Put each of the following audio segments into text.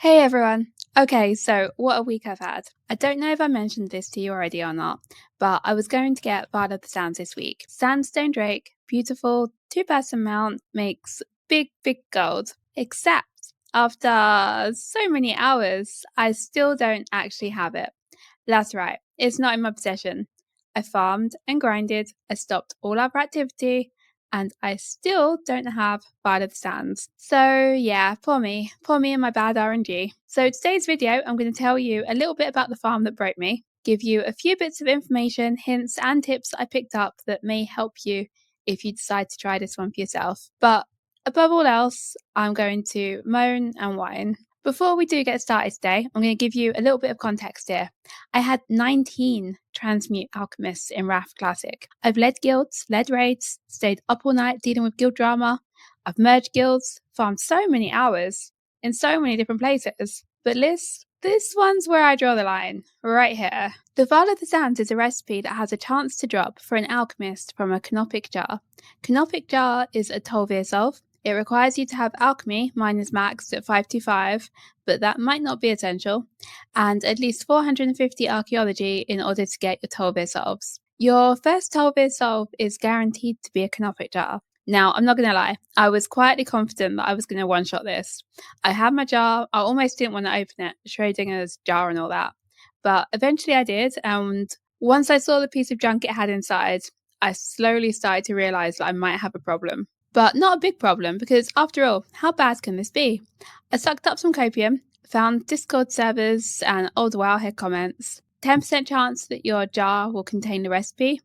Hey everyone! Okay, so what a week I've had. I don't know if I mentioned this to you already or not, but I was going to get Bard of the Sands this week. Sandstone Drake, beautiful, two-person mount, makes big gold. Except, after so many hours, I still don't actually have it. That's right, it's not in my possession. I farmed and grinded, I stopped all other activity, and I still don't have Bard of the Sands. So yeah, poor me and my bad RNG. So today's video, I'm going to tell you a little bit about the farm that broke me, give you a few bits of information, hints and tips that I picked up that may help you if you decide to try this one for yourself. But above all else, I'm going to moan and whine. Before we do get started today, I'm going to give you a little bit of context here. I had 19 transmute alchemists in Wrath Classic. I've led guilds, led raids, stayed up all night dealing with guild drama. I've merged guilds, farmed so many hours in so many different places. But this one's where I draw the line, right here. The Vial of the Sands is a recipe that has a chance to drop for an alchemist from a Canopic Jar. Canopic Jar is a Tol'Vir solve. It requires you to have alchemy, mine is maxed at 525, but that might not be essential, and at least 450 archaeology in order to get your Tol'Vir solves. Your first Tol'Vir solve is guaranteed to be a Canopic Jar. Now, I'm not going to lie, I was quietly confident that I was going to one-shot this. I had my jar, I almost didn't want to open it, Schrodinger's jar and all that, but eventually I did, and once I saw the piece of junk it had inside, I slowly started to realise that I might have a problem. But not a big problem, because after all, how bad can this be? I sucked up some copium, found Discord servers and old Wowhead comments. 10% chance that your jar will contain the recipe.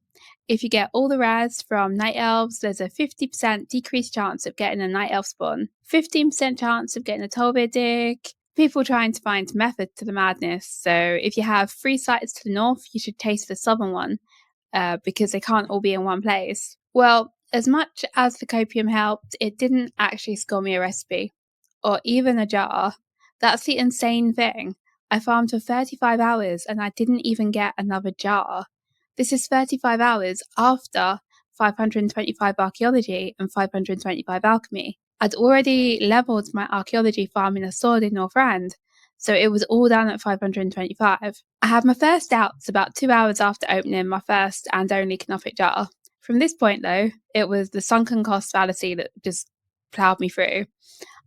If you get all the rares from Night Elves, there's a 50% decreased chance of getting a Night Elf spawn. 15% chance of getting a Tol'Vir dig. People trying to find method to the madness. So if you have 3 sites to the north, you should chase the southern one, because they can't all be in one place. Well, as much as the copium helped, it didn't actually score me a recipe, or even a jar. That's the insane thing. I farmed for 35 hours and I didn't even get another jar. This is 35 hours after 525 archaeology and 525 alchemy. I'd already leveled my archaeology farm in a sword in Northrend, so it was all done at 525. I had my first doubts about 2 hours after opening my first and only Canopic jar. From this point, though, it was the sunken cost fallacy that just ploughed me through.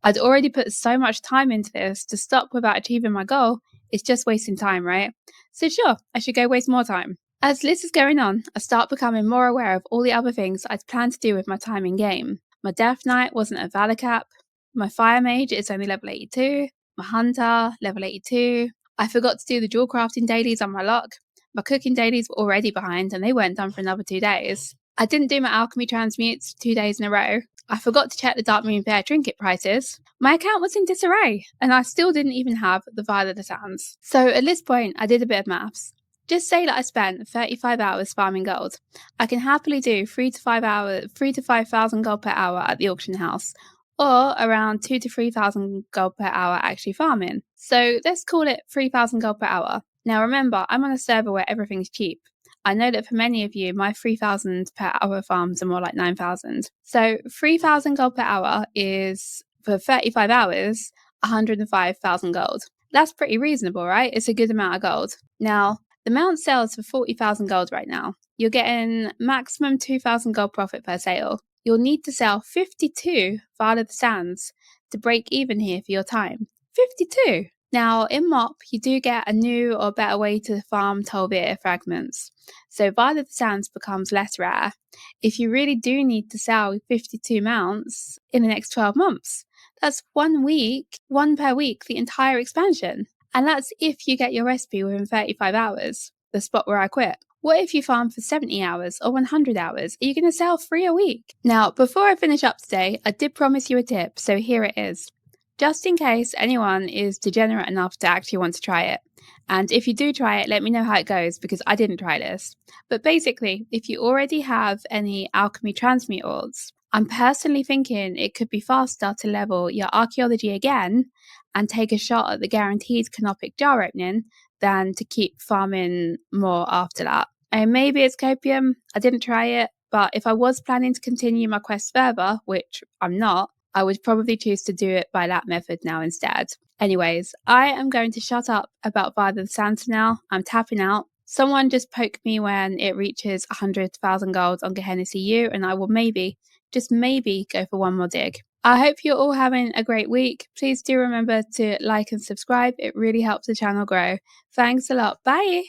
I'd already put so much time into this, to stop without achieving my goal is just wasting time, right? So sure, I should go waste more time. As this is going on, I start becoming more aware of all the other things I'd planned to do with my time in game. My Death Knight wasn't a Valor cap, my Fire Mage is only level 82, my Hunter, level 82. I forgot to do the dual crafting dailies on my lock. My cooking dailies were already behind and they weren't done for another 2 days. I didn't do my alchemy transmutes 2 days in a row. I forgot to check the Dark Moon Fair trinket prices. My account was in disarray, and I still didn't even have the Vial of the Sands. So at this point, I did a bit of maths. Just say that I spent 35 hours farming gold. I can happily do 3 to 5,000 gold per hour at the auction house, or around 2 to 3,000 gold per hour actually farming. So let's call it 3,000 gold per hour. Now remember, I'm on a server where everything's cheap. I know that for many of you, my 3,000 per hour farms are more like 9,000. So 3,000 gold per hour is, for 35 hours, 105,000 gold. That's pretty reasonable, right? It's a good amount of gold. Now, the mount sells for 40,000 gold right now. You're getting maximum 2,000 gold profit per sale. You'll need to sell 52 Vial of the Sands to break even here for your time. 52! Now, in MOP, you do get a new or better way to farm Tol'Vir Fragments, so Vial of the Sands becomes less rare if you really do need to sell 52 mounts in the next 12 months. That's 1 week, 1 per week, the entire expansion. And that's if you get your recipe within 35 hours, the spot where I quit. What if you farm for 70 hours or 100 hours? Are you going to sell 3 a week? Now, before I finish up today, I did promise you a tip, so here it is. Just in case anyone is degenerate enough to actually want to try it. And if you do try it, let me know how it goes, because I didn't try this. But basically, if you already have any alchemy transmute ords, I'm personally thinking it could be faster to level your archaeology again and take a shot at the guaranteed Canopic jar opening than to keep farming more after that. And maybe it's copium, I didn't try it, but if I was planning to continue my quest further, which I'm not, I would probably choose to do it by that method now instead. Anyways, I am going to shut up about Father of the Sands now. I'm tapping out. Someone just poke me when it reaches 100,000 gold on Gehenna CU, and I will maybe, just maybe, go for one more dig. I hope you're all having a great week. Please do remember to like and subscribe. It really helps the channel grow. Thanks a lot. Bye!